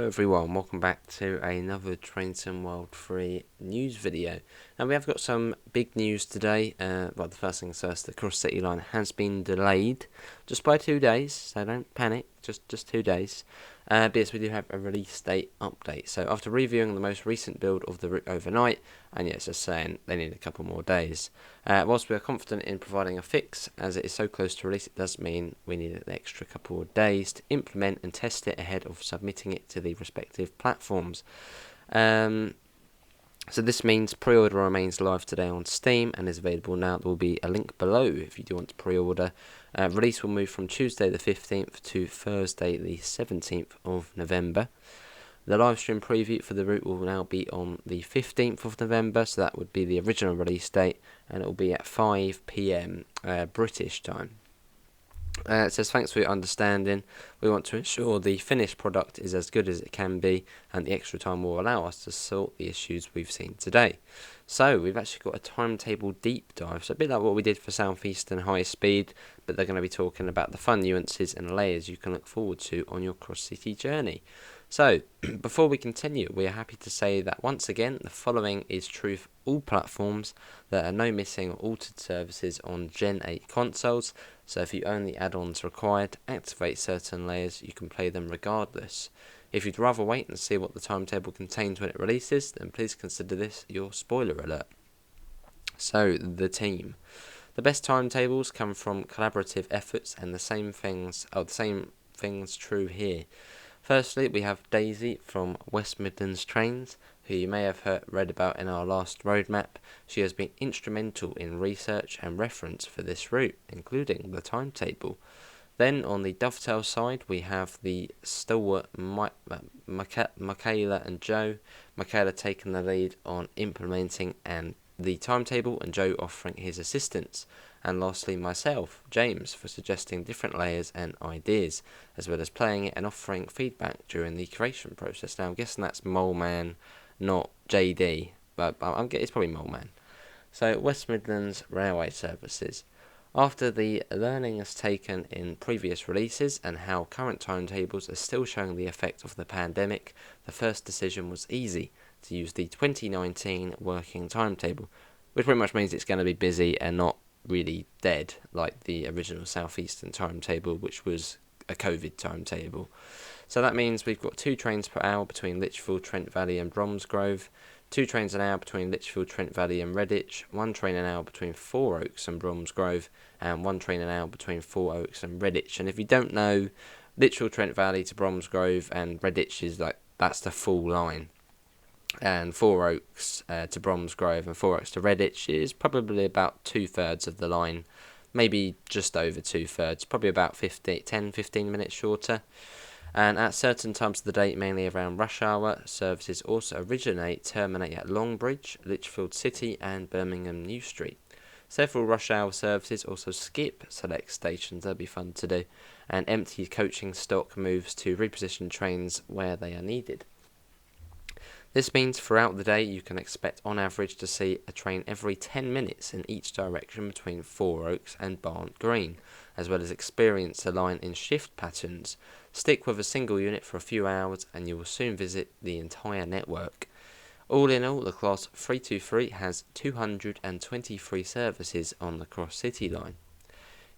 Hello everyone, welcome back to another Train Sim World 3 news video. Now we have got some big news today. Well, the first things first, the Cross City line has been delayed just by 2 days, so don't panic, just 2 days. But yes, we do have a release date update. So after reviewing the most recent build of the route overnight, and yes, just saying they need a couple more days. Whilst we are confident in providing a fix, as it is so close to release, it does mean we need an extra couple of days to implement and test it ahead of submitting it to the respective platforms. So this means pre-order remains live today on Steam and is available now. There will be a link below if you do want to pre-order. Release will move from Tuesday the 15th to Thursday the 17th of November. The live stream preview for the route will now be on the 15th of November, so that would be the original release date, and it will be at 5 PM British time. It says, thanks for your understanding. We want to ensure the finished product is as good as it can be, and the extra time will allow us to sort the issues we've seen today. So we've actually got a timetable deep dive, so a bit like what we did for Southeastern High Speed, but they're going to be talking about the fun nuances and layers you can look forward to on your cross-city journey. So, before we continue, we are happy to say that once again, the following is true for all platforms. There are no missing or altered services on Gen 8 consoles, so if you own the add-ons required, activate certain layers, you can play them regardless. If you'd rather wait and see what the timetable contains when it releases, then please consider this your spoiler alert. So, the team. The best timetables come from collaborative efforts, and the same things true here. Firstly, we have Daisy from West Midlands Trains, who you may have read about in our last roadmap. She has been instrumental in research and reference for this route, including the timetable. Then on the Dovetail side, we have the stalwart Michaela and Joe. Michaela taking the lead on implementing and the timetable, and Joe offering his assistance. And lastly, myself, James, for suggesting different layers and ideas, as well as playing it and offering feedback during the creation process. Now, I'm guessing that's Moleman, not JD, but it's probably Moleman. So, West Midlands Railway Services. After the learnings taken in previous releases and how current timetables are still showing the effect of the pandemic, the first decision was easy, to use the 2019 working timetable, which pretty much means it's going to be busy and not really dead like the original Southeastern timetable, which was a COVID timetable. So that means we've got 2 trains per hour between Lichfield, Trent Valley and Bromsgrove, 2 trains an hour between Lichfield, Trent Valley and Redditch, 1 train an hour between Four Oaks and Bromsgrove, and 1 train an hour between Four Oaks and Redditch. And if you don't know, Lichfield, Trent Valley to Bromsgrove and Redditch is that's the full line. And Four Oaks to Bromsgrove and Four Oaks to Redditch is probably about 2/3 of the line, maybe just over 2/3, probably about 10-15 minutes shorter. And at certain times of the day, mainly around rush hour, services also terminate at Longbridge, Lichfield City and Birmingham New Street. Several rush hour services also skip select stations, that'll be fun to do, and empty coaching stock moves to reposition trains where they are needed. This means throughout the day you can expect on average to see a train every 10 minutes in each direction between Four Oaks and Barnt Green, as well as experience the line in shift patterns. Stick with a single unit for a few hours and you will soon visit the entire network. All in all, the Class 323 has 223 services on the Cross City line.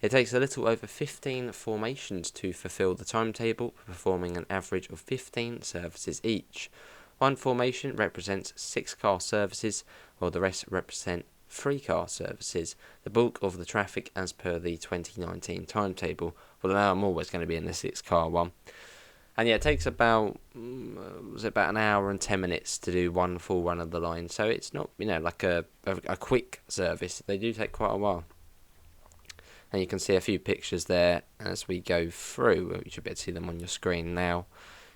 It takes a little over 15 formations to fulfill the timetable, performing an average of 15 services each. 1 formation represents 6 car services, while the rest represent 3 car services, the bulk of the traffic as per the 2019 timetable, although I'm always going to be in the 6 car one. And yeah, it takes about an hour and 10 minutes to do 1 full run of the line, so it's not, like a quick service. They do take quite a while. And you can see a few pictures there as we go through. You should be able to see them on your screen now.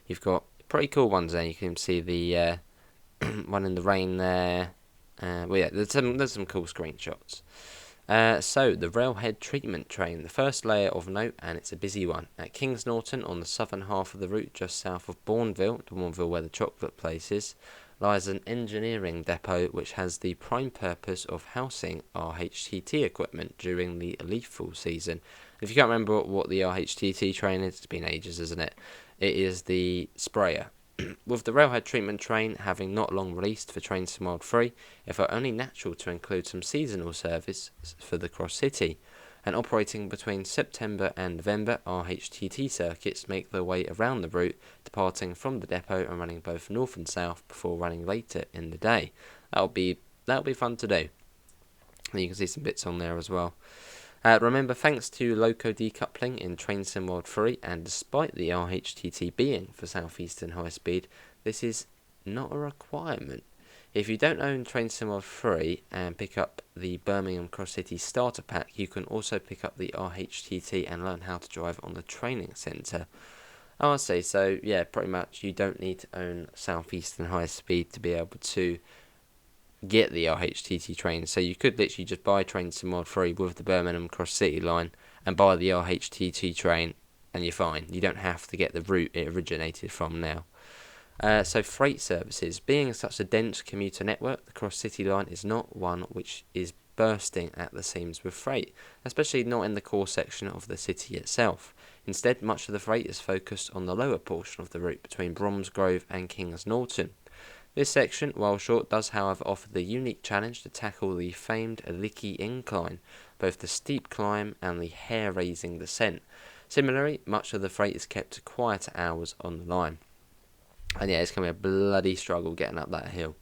You've got pretty cool ones there. You can see the one in the rain there. There's some cool screenshots. So the Railhead treatment train, the first layer of note, and it's a busy one. At Kings Norton, on the southern half of the route, just south of Bourneville where the chocolate place is, lies an engineering depot which has the prime purpose of housing RHTT equipment during the lethal season. If you can't remember what the RHTT train is, it's been ages, isn't it? It is the sprayer. With the Railhead treatment train having not long released for Trains to World 3, it felt only natural to include some seasonal service for the Cross City, and operating between September and November, RHTT circuits make their way around the route, departing from the depot and running both north and south before running later in the day. That'll be fun to do. And you can see some bits on there as well. Remember, thanks to loco decoupling in Train Sim World 3, and despite the RHTT being for Southeastern High Speed, this is not a requirement. If you don't own Train Sim World 3 and pick up the Birmingham Cross City Starter Pack, you can also pick up the RHTT and learn how to drive on the training centre. I would say so, yeah, pretty much you don't need to own Southeastern High Speed to be able to get the RHTT train. So you could literally just buy Train Sim World 3 with the Birmingham Cross City line and buy the RHTT train and you're fine. You don't have to get the route it originated from now. So freight services. Being such a dense commuter network, the Cross City line is not one which is bursting at the seams with freight, especially not in the core section of the city itself. Instead, much of the freight is focused on the lower portion of the route between Bromsgrove and Kings Norton. This section, while short, does however offer the unique challenge to tackle the famed Licky incline, both the steep climb and the hair-raising descent. Similarly, much of the freight is kept to quieter hours on the line. And yeah, it's going to be a bloody struggle getting up that hill.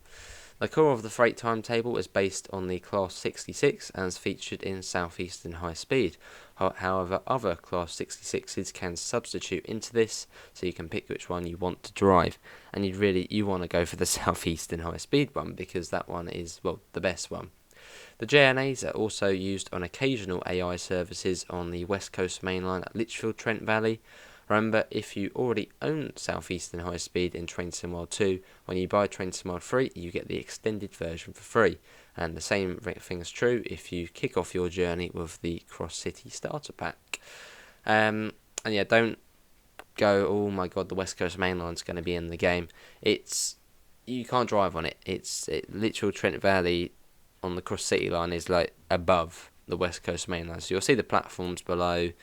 The core of the freight timetable is based on the Class 66 and is featured in Southeastern High Speed. However, other Class 66s can substitute into this, so you can pick which one you want to drive. And you want to go for the Southeastern High Speed one, because that one is, well, the best one. The JNAs are also used on occasional AI services on the West Coast Main Line at Lichfield Trent Valley. Remember, if you already own Southeastern High Speed in Train Sim World 2, when you buy Train Sim World 3, you get the extended version for free. And the same thing is true if you kick off your journey with the Cross City Starter Pack. And yeah, don't go, oh my god, the West Coast Main Line's going to be in the game. You can't drive on it. Literal Trent Valley on the Cross City line is like above the West Coast Main Line. So you'll see the platforms below.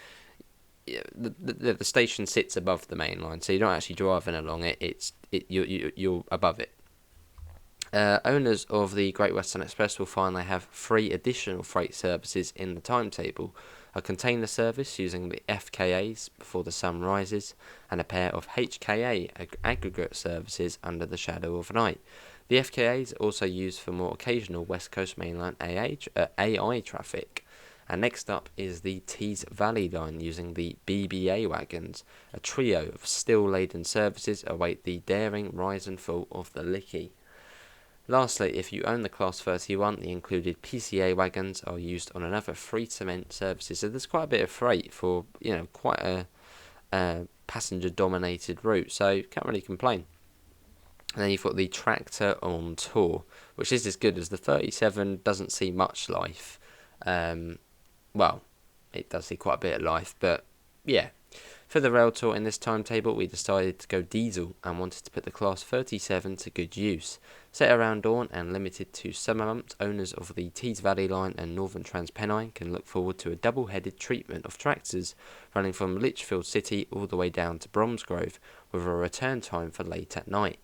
The station sits above the main line, so you're not actually driving along it. You're above it. Owners of the Great Western Express will find they have 3 additional freight services in the timetable: a container service using the FKAs before the sun rises, and a pair of HKA aggregate services under the shadow of night. The FKAs are also used for more occasional West Coast Mainline AI traffic. And next up is the Tees Valley line using the BBA wagons. A trio of steel-laden services await the daring rise and fall of the Licky. Lastly, if you own the Class 31, the included PCA wagons are used on another 3 cement services. So there's quite a bit of freight for, quite a passenger-dominated route. So can't really complain. And then you've got the Tractor on Tour, which is as good as the 37. Doesn't see much life. Well, it does see quite a bit of life, but yeah. For the rail tour in this timetable, we decided to go diesel and wanted to put the Class 37 to good use. Set around dawn and limited to summer months, owners of the Tees Valley line and Northern Transpennine can look forward to a double-headed treatment of tractors running from Lichfield City all the way down to Bromsgrove, with a return time for late at night.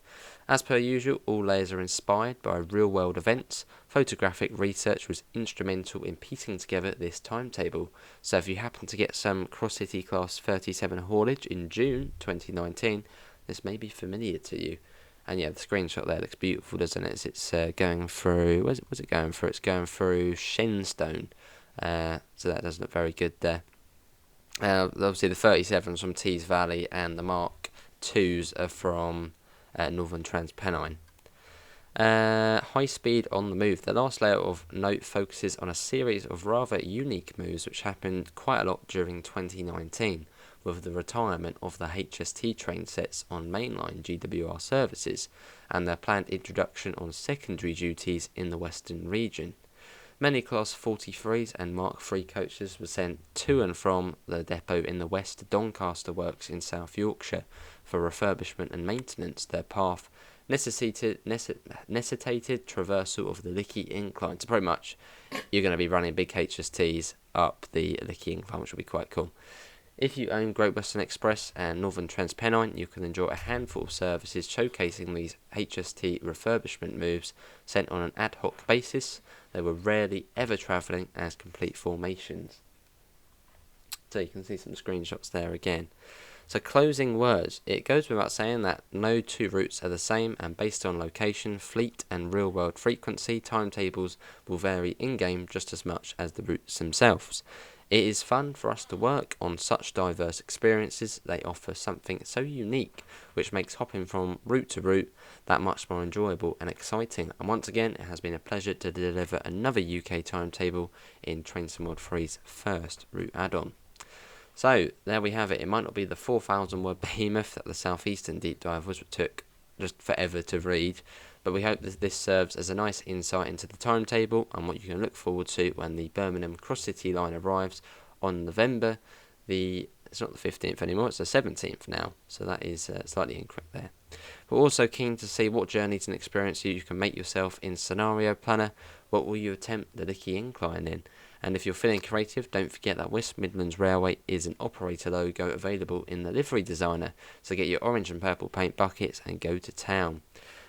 As per usual, all layers are inspired by real-world events. Photographic research was instrumental in piecing together this timetable, so if you happen to get some Cross-City Class 37 haulage in June 2019, this may be familiar to you. And yeah, the screenshot there looks beautiful, doesn't it? It's going through, what's it going through? It's going through Shenstone, so that does look very good there. Obviously the 37s from Tees Valley and the Mark 2s are from Northern Transpennine. High speed on the move. The last layer of note focuses on a series of rather unique moves which happened quite a lot during 2019, with the retirement of the HST train sets on mainline GWR services and their planned introduction on secondary duties in the western region. Many Class 43s and Mark III coaches were sent to and from the depot in the west to Doncaster Works in South Yorkshire for refurbishment and maintenance. Their path necessitated traversal of the Licky incline. So pretty much you're going to be running big HSTs up the Licky incline, which will be quite cool. If you own Great Western Express and Northern Transpennine, you can enjoy a handful of services showcasing these HST refurbishment moves sent on an ad hoc basis. They were rarely ever travelling as complete formations. So you can see some screenshots there again. So closing words. It goes without saying that no two routes are the same, and based on location, fleet and real world frequency, timetables will vary in-game just as much as the routes themselves. It is fun for us to work on such diverse experiences. They offer something so unique, which makes hopping from route to route that much more enjoyable and exciting. And once again, it has been a pleasure to deliver another UK timetable in Train Sim World 3's first route add-on. So, there we have it. It might not be the 4,000 word behemoth that the Southeastern Deepdive was, which took just forever to read, but we hope that this serves as a nice insight into the timetable and what you can look forward to when the Birmingham Cross-City line arrives on November it's not the 15th anymore, it's the 17th now, so that is slightly incorrect there. We're also keen to see what journeys and experiences you can make yourself in Scenario Planner. What will you attempt the Licky Incline in? And if you're feeling creative, don't forget that West Midlands Railway is an operator logo available in the livery designer, so get your orange and purple paint buckets and go to town.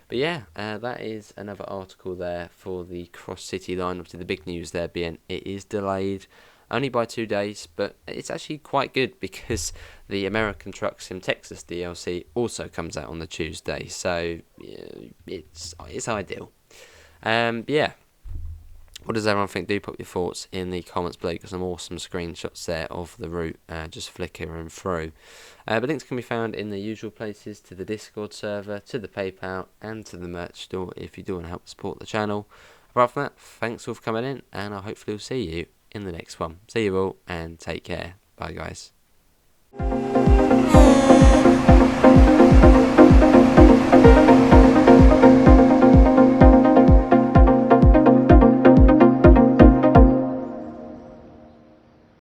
But yeah, that is another article there for the Cross-City line. Obviously the big news there being it is delayed only by 2 days, but it's actually quite good because the American Truck Sim Texas DLC also comes out on the Tuesday, so it's ideal. Yeah. What does everyone think? Do put your thoughts in the comments below. Got some awesome screenshots there of the route, just flickering through. But links can be found in the usual places to the Discord server, to the PayPal, and to the merch store if you do want to help support the channel. Apart from that, thanks all for coming in, and I hopefully will see you in the next one. See you all, and take care. Bye, guys.